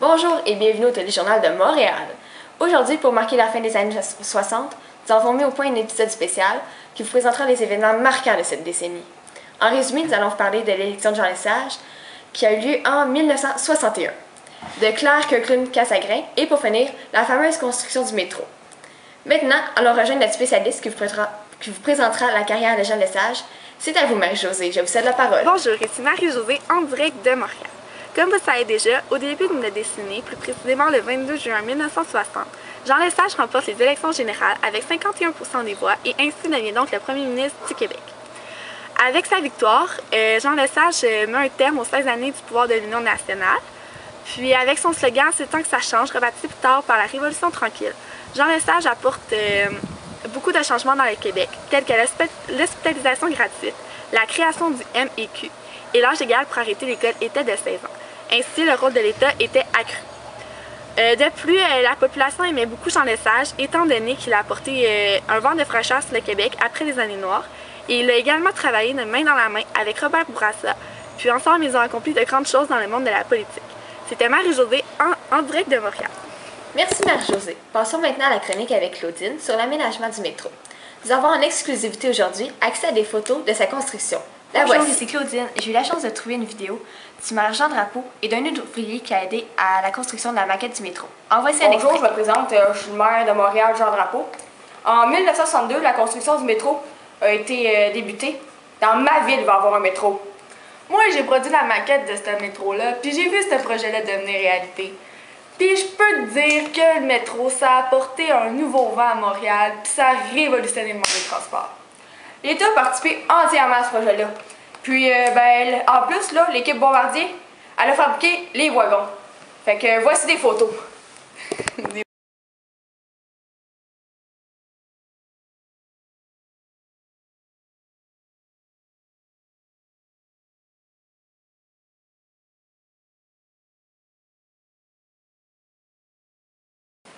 Bonjour et bienvenue au Téléjournal de Montréal. Aujourd'hui, pour marquer la fin des années 60, nous avons mis au point un épisode spécial qui vous présentera les événements marquants de cette décennie. En résumé, nous allons vous parler de l'élection de Jean Lesage qui a eu lieu en 1961, de Claire Kirkland-Cassegrain et pour finir, la fameuse construction du métro. Maintenant, allons rejoindre notre spécialiste qui vous présentera la carrière de Jean Lesage. C'est à vous, Marie-Josée. Je vous cède la parole. Bonjour, ici Marie-Josée en direct de Montréal. Comme vous le savez déjà, au début de la décennie, plus précisément le 22 juin 1960, Jean Lesage remporte les élections générales avec 51% des voix et ainsi devient donc le premier ministre du Québec. Avec sa victoire, Jean Lesage met un terme aux 16 années du pouvoir de l'Union nationale. Puis avec son slogan « C'est temps que ça change », rebaptisé plus tard par la Révolution tranquille, Jean Lesage apporte beaucoup de changements dans le Québec, tels que l'hospitalisation gratuite, la création du MEQ et l'âge légal pour arrêter l'école était de 16 ans. Ainsi, le rôle de l'État était accru. De plus, la population aimait beaucoup Jean Lesage, étant donné qu'il a apporté un vent de fraîcheur sur le Québec après les années noires. Et il a également travaillé de main dans la main avec Robert Bourassa, puis ensemble, ils ont accompli de grandes choses dans le monde de la politique. C'était Marie-Josée en direct de Montréal. Merci Marie-Josée. Passons maintenant à la chronique avec Claudine sur l'aménagement du métro. Nous avons en exclusivité aujourd'hui accès à des photos de sa construction. Bonjour, c'est Claudine. J'ai eu la chance de trouver une vidéo du maire Jean Drapeau et d'un ouvrier qui a aidé à la construction de la maquette du métro. En voici un extrait. Bonjour, je me présente, je suis le maire de Montréal, Jean Drapeau. En 1962, la construction du métro a été débutée. Dans ma ville, il va y avoir un métro. Moi, j'ai produit la maquette de ce métro-là, puis j'ai vu ce projet-là devenir réalité. Puis je peux te dire que le métro, ça a apporté un nouveau vent à Montréal, puis ça a révolutionné le monde des transports. L'État a participé entièrement à ce projet-là. Puis, en plus, là, l'équipe Bombardier, elle a fabriqué les wagons. Fait que voici des photos.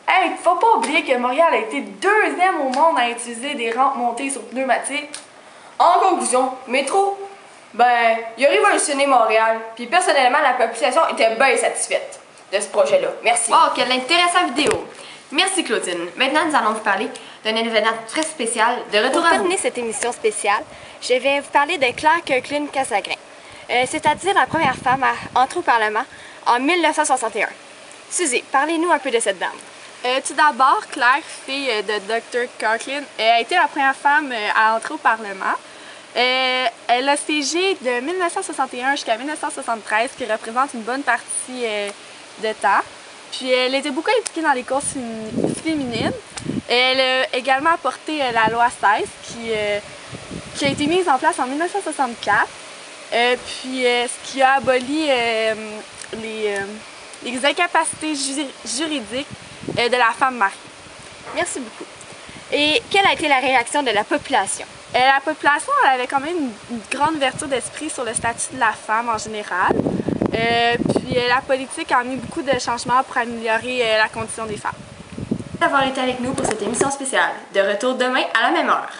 Hey, faut pas oublier que Montréal a été deuxième au monde à utiliser des rampes montées sur pneumatiques. En conclusion, métro, il a révolutionné Montréal. Puis personnellement, la population était bien satisfaite de ce projet-là. Merci. Oh, quelle intéressante vidéo! Merci Claudine. Maintenant, nous allons vous parler d'un événement très spécial de retour Pour à terminer cette émission spéciale, je vais vous parler de Claire Kirkland-Cassegrain, c'est-à-dire la première femme à entrer au Parlement en 1961. Suzy, parlez-nous un peu de cette dame. Tout d'abord, Claire, fille de Dr. Kirkland, a été la première femme à entrer au Parlement. Elle a siégé de 1961 jusqu'à 1973, ce qui représente une bonne partie de temps. Puis elle était beaucoup impliquée dans les causes féminines. Elle a également apporté la loi 16 qui a été mise en place en 1964, ce qui a aboli les incapacités juridiques de la femme mariée. Merci beaucoup. Et quelle a été la réaction de la population? La population elle avait quand même une grande ouverture d'esprit sur le statut de la femme en général. Puis la politique a mis beaucoup de changements pour améliorer la condition des femmes. Merci d'avoir été avec nous pour cette émission spéciale. De retour demain à la même heure.